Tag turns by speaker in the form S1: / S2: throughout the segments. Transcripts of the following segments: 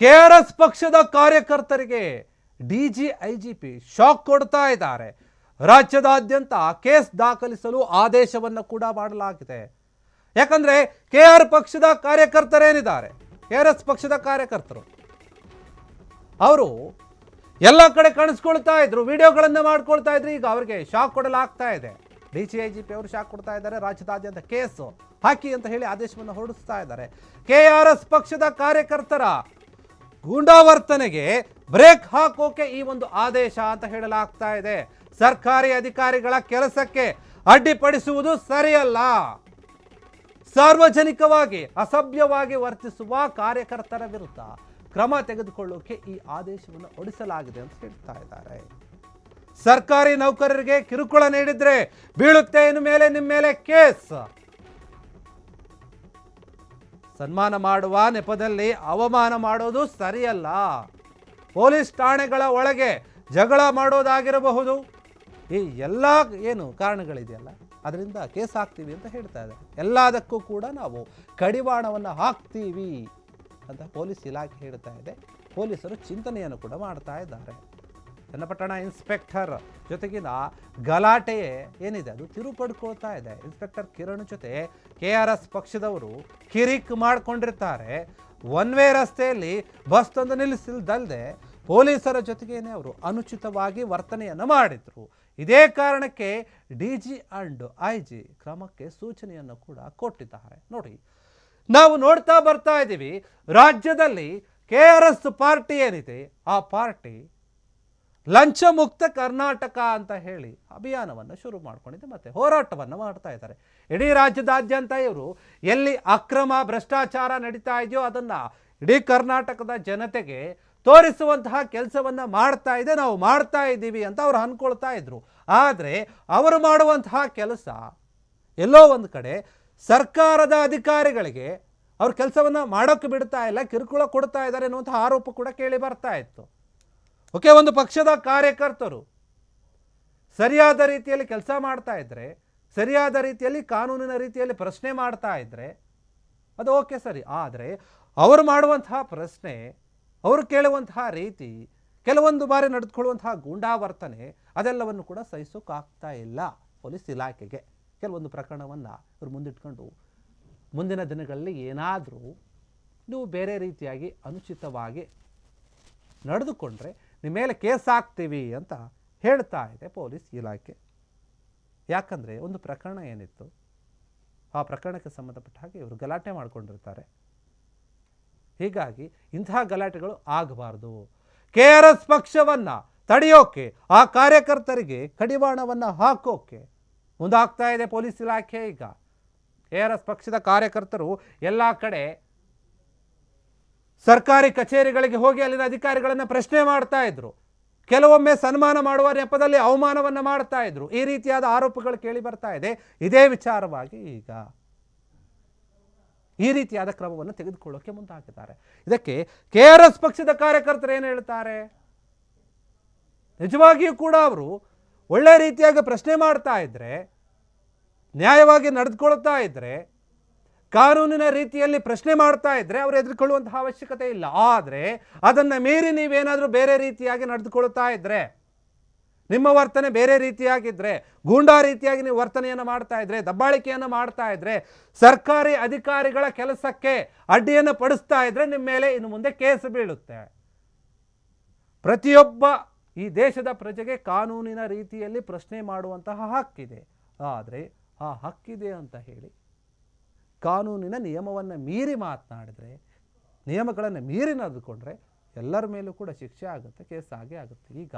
S1: KRS ಪಕ್ಷದ ಕಾರ್ಯಕರ್ತರಿಗೆ DG IGP shock ಕೊಡ್ತಾ ಇದ್ದಾರೆ. ರಾಜ್ಯದಾದ್ಯಂತ ಕೇಸ್ ದಾಖಲಿಸಲು ಆದೇಶವನ್ನು ಕೂಡ ಮಾಡಲಾಗಿದೆ. ಯಾಕಂದ್ರೆ ಕೆಆರ್ ಪಕ್ಷದ ಕಾರ್ಯಕರ್ತರೇನಿದ್ದಾರೆ, ಕೆಆರ್ಎಸ್ ಪಕ್ಷದ ಕಾರ್ಯಕರ್ತರು ಅವರು ಎಲ್ಲ ಕಡೆ ಕಾಣಿಸ್ಕೊಳ್ತಾ ಇದ್ರು, ವಿಡಿಯೋಗಳನ್ನು ಮಾಡ್ಕೊಳ್ತಾ ಇದ್ರು. ಈಗ ಅವರಿಗೆ ಶಾಕ್ ಕೊಡಲಾಗ್ತಾ ಇದೆ. ಡಿಜಿಐಜಿಪಿ ಅವರು ಶಾಕ್ ಕೊಡ್ತಾ ಇದ್ದಾರೆ. ರಾಜ್ಯದಾದ್ಯಂತ ಕೇಸ್ ಹಾಕಿ ಅಂತ ಹೇಳಿ ಆದೇಶವನ್ನು ಹೊರಡಿಸ್ತಾ ಇದ್ದಾರೆ. ಕೆಆರ್ಎಸ್ ಪಕ್ಷದ ಕಾರ್ಯಕರ್ತರ ಗೂಂಡಾವರ್ತನೆಗೆ ಬ್ರೇಕ್ ಹಾಕೋಕೆ ಈ ಒಂದು ಆದೇಶ ಅಂತ ಹೇಳಲಾಗ್ತಾ ಇದೆ. ಸರ್ಕಾರಿ ಅಧಿಕಾರಿಗಳ ಕೆಲಸಕ್ಕೆ ಅಡ್ಡಿಪಡಿಸುವುದು ಸರಿಯಲ್ಲ. ಸಾರ್ವಜನಿಕವಾಗಿ ಅಸಭ್ಯವಾಗಿ ವರ್ತಿಸುವ ಕಾರ್ಯಕರ್ತರ ವಿರುದ್ಧ ಕ್ರಮ ತೆಗೆದುಕೊಳ್ಳೋಕೆ ಈ ಆದೇಶವನ್ನು ಹೊರಡಿಸಲಾಗಿದೆ ಅಂತ ಹೇಳ್ತಾ ಇದ್ದಾರೆ. ಸರ್ಕಾರಿ ನೌಕರರಿಗೆ ಕಿರುಕುಳ ನೀಡಿದ್ರೆ ಬೀಳುತ್ತೆ ಇನ್ನು ಮೇಲೆ ನಿಮ್ಮ ಮೇಲೆ ಕೇಸ್. ಸನ್ಮಾನ ಮಾಡುವ ನೆಪದಲ್ಲಿ ಅವಮಾನ ಮಾಡೋದು ಸರಿಯಲ್ಲ. ಪೊಲೀಸ್ ಠಾಣೆಗಳ ಒಳಗೆ ಜಗಳ ಮಾಡೋದಾಗಿರಬಹುದು, ಈ ಎಲ್ಲ ಏನು ಕಾರಣಗಳಿದೆಯಲ್ಲ ಅದರಿಂದ ಕೇಸ್ ಹಾಕ್ತೀವಿ ಅಂತ ಹೇಳ್ತಾ ಇದ್ದಾರೆ. ಎಲ್ಲದಕ್ಕೂ ಕೂಡ ನಾವು ಕಡಿವಾಣವನ್ನು ಹಾಕ್ತೀವಿ ಅಂತ ಪೊಲೀಸ್ ಇಲಾಖೆ ಹೇಳ್ತಾ ಇದೆ. ಪೊಲೀಸರು ಚಿಂತನೆಯನ್ನು ಕೂಡ ಮಾಡ್ತಾ ಇದ್ದಾರೆ. ಚನ್ನಪಟ್ಟಣ ಇನ್ಸ್ಪೆಕ್ಟರ್ ಜೊತೆಗಿನ ಗಲಾಟೆ ಏನಿದೆ ಅದು ತಿರುಪಡ್ಕೊಳ್ತಾ ಇದೆ. ಇನ್ಸ್ಪೆಕ್ಟರ್ ಕಿರಣ್ ಜೊತೆ ಕೆಆರ್ಎಸ್ ಪಕ್ಷದವರು ಕಿರಿಕ್ ಮಾಡ್ಕೊಂಡಿರ್ತಾರೆ. ಒನ್ ವೇ ರಸ್ತೆಯಲ್ಲಿ ಬಸ್ ತಂದು ನಿಲ್ಲಿಸಿಲ್ದಲ್ಲದೆ ಪೊಲೀಸರ ಜೊತೆಗೇನೆ ಅವರು ಅನುಚಿತವಾಗಿ ವರ್ತನೆಯನ್ನು ಮಾಡಿದ್ರು. ಇದೇ ಕಾರಣಕ್ಕೆ ಡಿಜಿ ಅಂಡ್ ಐಜಿ ಕ್ರಮಕ್ಕೆ ಸೂಚನೆಯನ್ನು ಕೂಡ ಕೊಟ್ಟಿದ್ದಾರೆ. ನೋಡಿ, ನಾವು ನೋಡ್ತಾ ಬರ್ತಾ ಇದ್ದೀವಿ, ರಾಜ್ಯದಲ್ಲಿ ಕೆಆರ್ಎಸ್ ಪಾರ್ಟಿ ಏನಿದೆ ಆ ಪಾರ್ಟಿ ಲಂಚ ಮುಕ್ತ ಕರ್ನಾಟಕ ಅಂತ ಹೇಳಿ ಅಭಿಯಾನವನ್ನು ಶುರು ಮಾಡ್ಕೊಂಡಿದೆ, ಮತ್ತೆ ಹೋರಾಟವನ್ನು ಮಾಡ್ತಾ ಇದ್ದಾರೆ. ಇಡೀ ರಾಜ್ಯದಾದ್ಯಂತ ಇವರು ಎಲ್ಲಿ ಅಕ್ರಮ ಭ್ರಷ್ಟಾಚಾರ ನಡೀತಾ ಇದೆಯೋ ಅದನ್ನ ಇಡೀ ಕರ್ನಾಟಕದ ಜನತೆಗೆ ತೋರಿಸುವಂತಹ ಕೆಲಸವನ್ನ ಮಾಡ್ತಾ ಇದೆ, ನಾವು ಮಾಡ್ತಾ ಇದ್ದೀವಿ ಅಂತ ಅವ್ರು ಅನ್ಕೊಳ್ತಾ ಇದ್ರು. ಆದರೆ ಅವರು ಮಾಡುವಂತಹ ಕೆಲಸ ಎಲ್ಲೋ ಒಂದು ಕಡೆ ಸರ್ಕಾರದ ಅಧಿಕಾರಿಗಳಿಗೆ ಅವ್ರ ಕೆಲಸವನ್ನ ಮಾಡೋಕ್ಕೆ ಬಿಡ್ತಾ ಇಲ್ಲ, ಕಿರುಕುಳ ಕೊಡ್ತಾ ಇದ್ದಾರೆ ಅನ್ನುವಂತಹ ಆರೋಪ ಕೂಡ ಕೇಳಿ ಬರ್ತಾ ಇತ್ತು. ಓಕೆ, ಒಂದು ಪಕ್ಷದ ಕಾರ್ಯಕರ್ತರು ಸರಿಯಾದ ರೀತಿಯಲ್ಲಿ ಕೆಲಸ ಮಾಡ್ತಾ ಇದ್ರೆ, ಸರಿಯಾದ ರೀತಿಯಲ್ಲಿ ಕಾನೂನಿನ ರೀತಿಯಲ್ಲಿ ಪ್ರಶ್ನೆ ಮಾಡ್ತಾ ಇದ್ರೆ ಅದು ಓಕೆ ಸರಿ. ಆದರೆ ಅವರು ಮಾಡುವಂತಹ ಪ್ರಶ್ನೆ, ಅವರು ಕೇಳುವಂತಹ ರೀತಿ, ಕೆಲವೊಂದು ಬಾರಿ ನಡೆದುಕೊಳ್ಳುವಂತಹ ಗೂಂಡಾವರ್ತನೆ ಅದೆಲ್ಲವನ್ನು ಕೂಡ ಸಹಿಸೋಕ್ಕಾಗ್ತಾ ಇಲ್ಲ ಪೊಲೀಸ್ ಇಲಾಖೆಗೆ. ಕೆಲವೊಂದು ಪ್ರಕರಣವನ್ನು ಇವರು ಮುಂದಿಟ್ಕೊಂಡು ಮುಂದಿನ ದಿನಗಳಲ್ಲಿ ಏನಾದರೂ ನೀವು ಬೇರೆ ರೀತಿಯಾಗಿ ಅನುಚಿತವಾಗಿ ನಡೆದುಕೊಂಡ್ರೆ ನಿಮ್ಮ ಮೇಲೆ ಕೇಸ್ ಹಾಕ್ತೀವಿ ಅಂತ ಹೇಳ್ತಾ ಇದೆ ಪೊಲೀಸ್ ಇಲಾಖೆ. ಯಾಕಂದರೆ ಒಂದು ಪ್ರಕರಣ ಏನಿತ್ತು, ಆ ಪ್ರಕರಣಕ್ಕೆ ಸಂಬಂಧಪಟ್ಟ ಹಾಗೆ ಇವರು ಗಲಾಟೆ ಮಾಡಿಕೊಂಡಿರ್ತಾರೆ. ಹೀಗಾಗಿ ಇಂತಹ ಗಲಾಟೆಗಳು ಆಗಬಾರ್ದು. ಕೆಆರ್ಎಸ್ ಪಕ್ಷವನ್ನು ತಡೆಯೋಕೆ, ಆ ಕಾರ್ಯಕರ್ತರಿಗೆ ಕಡಿವಾಣವನ್ನು ಹಾಕೋಕೆ ಮುಂದಾಗ್ತಾ ಇದೆ ಪೊಲೀಸ್ ಇಲಾಖೆ. ಈಗ ಕೆಆರ್ಎಸ್ ಪಕ್ಷದ ಕಾರ್ಯಕರ್ತರು ಎಲ್ಲ ಕಡೆ ಸರ್ಕಾರಿ ಕಚೇರಿಗಳಿಗೆ ಹೋಗಿ ಅಲ್ಲಿನ ಅಧಿಕಾರಿಗಳನ್ನು ಪ್ರಶ್ನೆ ಮಾಡ್ತಾ ಇದ್ರು. ಕೆಲವೊಮ್ಮೆ ಸನ್ಮಾನ ಮಾಡುವ ನೆಪದಲ್ಲಿ ಅವಮಾನವನ್ನು ಮಾಡ್ತಾ ಇದ್ರು. ಈ ರೀತಿಯಾದ ಆರೋಪಗಳು ಕೇಳಿ ಬರ್ತಾ ಇದೆ. ಇದೇ ವಿಚಾರವಾಗಿ ಈಗ ಈ ರೀತಿಯಾದ ಕ್ರಮವನ್ನು ತೆಗೆದುಕೊಳ್ಳೋಕೆ ಮುಂದಾಗಿದ್ದಾರೆ. ಇದಕ್ಕೆ ಕೆಆರ್ಎಸ್ ಪಕ್ಷದ ಕಾರ್ಯಕರ್ತರು ಏನು ಹೇಳ್ತಾರೆ? ನಿಜವಾಗಿಯೂ ಕೂಡ ಅವರು ಒಳ್ಳೆ ರೀತಿಯಾಗಿ ಪ್ರಶ್ನೆ ಮಾಡ್ತಾ ಇದ್ರೆ, ನ್ಯಾಯವಾಗಿ ನಡೆದುಕೊಳ್ತಾ ಇದ್ರೆ, ಕಾನೂನಿನ ರೀತಿಯಲ್ಲಿ ಪ್ರಶ್ನೆ ಮಾಡ್ತಾ ಇದ್ರೆ ಅವರು ಎದುರುಕೊಳ್ಳುವಂತಹ ಅವಶ್ಯಕತೆ ಇಲ್ಲ. ಆದರೆ ಅದನ್ನು ಮೀರಿ ನೀವೇನಾದರೂ ಬೇರೆ ರೀತಿಯಾಗಿ ನಡೆದುಕೊಳ್ತಾ ಇದ್ರೆ, ನಿಮ್ಮ ವರ್ತನೆ ಬೇರೆ ರೀತಿಯಾಗಿದ್ದರೆ, ಗೂಂಡಾ ರೀತಿಯಾಗಿ ನೀವು ವರ್ತನೆಯನ್ನು ಮಾಡ್ತಾ ಇದ್ರೆ, ದಬ್ಬಾಳಿಕೆಯನ್ನು ಮಾಡ್ತಾ ಇದ್ರೆ, ಸರ್ಕಾರಿ ಅಧಿಕಾರಿಗಳ ಕೆಲಸಕ್ಕೆ ಅಡ್ಡಿಯನ್ನು ಪಡಿಸ್ತಾ ಇದ್ರೆ ನಿಮ್ಮ ಮೇಲೆ ಇನ್ನು ಮುಂದೆ ಕೇಸ್ ಬೀಳುತ್ತೆ. ಪ್ರತಿಯೊಬ್ಬ ಈ ದೇಶದ ಪ್ರಜೆಗೆ ಕಾನೂನಿನ ರೀತಿಯಲ್ಲಿ ಪ್ರಶ್ನೆ ಮಾಡುವಂತಹ ಹಕ್ಕಿದೆ. ಆದರೆ ಆ ಹಕ್ಕಿದೆ ಅಂತ ಹೇಳಿ ಕಾನೂನಿನ ನಿಯಮವನ್ನು ಮೀರಿ ಮಾತನಾಡಿದ್ರೆ, ನಿಯಮಗಳನ್ನು ಮೀರಿ ನಡೆದುಕೊಂಡ್ರೆ ಎಲ್ಲರ ಮೇಲೂ ಕೂಡ ಶಿಕ್ಷೆ ಆಗುತ್ತೆ, ಕೇಸ್ ಆಗೇ ಆಗುತ್ತೆ. ಈಗ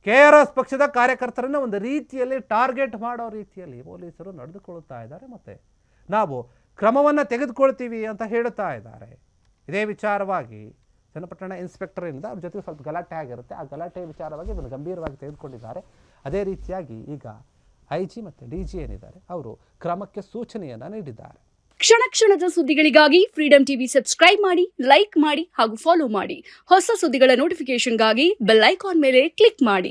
S1: ಕೆಆರ್ಎಸ್ ಪಕ್ಷದ ಕಾರ್ಯಕರ್ತರನ್ನು ಒಂದು ರೀತಿಯಲ್ಲಿ ಟಾರ್ಗೆಟ್ ಮಾಡೋ ರೀತಿಯಲ್ಲಿ ಪೊಲೀಸರು ನಡೆದುಕೊಳ್ತಾ ಇದ್ದಾರೆ. ಮತ್ತು ನಾವು ಕ್ರಮವನ್ನು ತೆಗೆದುಕೊಳ್ತೀವಿ ಅಂತ ಹೇಳ್ತಾ ಇದ್ದಾರೆ. ಇದೇ ವಿಚಾರವಾಗಿ ಚನ್ನಪಟ್ಟಣ ಇನ್ಸ್ಪೆಕ್ಟರ್ ಏನಿದೆ ಅವ್ರ ಜೊತೆಗೆ ಸ್ವಲ್ಪ ಗಲಾಟೆ ಆಗಿರುತ್ತೆ. ಆ ಗಲಾಟೆ ವಿಚಾರವಾಗಿ ಇದನ್ನು ಗಂಭೀರವಾಗಿ ತೆಗೆದುಕೊಂಡಿದ್ದಾರೆ. ಅದೇ ರೀತಿಯಾಗಿ ಈಗ ಐಜಿ ಮತ್ತು ಡಿಜಿ ಏನಿದ್ದಾರೆ ಅವರು ಕ್ರಮಕ್ಕೆ ಸೂಚನೆಯನ್ನು ನೀಡಿದ್ದಾರೆ.
S2: ಕ್ಷಣ ಕ್ಷಣದ ಸುದ್ದಿಗಳಿಗಾಗಿ ಫ್ರೀಡಂ ಟಿವಿ ಸಬ್ಸ್ಕ್ರೈಬ್ ಮಾಡಿ, ಲೈಕ್ ಮಾಡಿ ಹಾಗೂ ಫಾಲೋ ಮಾಡಿ. ಹೊಸ ಸುದ್ದಿಗಳ ನೋಟಿಫಿಕೇಶನ್ಗಾಗಿ ಬೆಲ್ ಐಕಾನ್ ಮೇಲೆ ಕ್ಲಿಕ್ ಮಾಡಿ.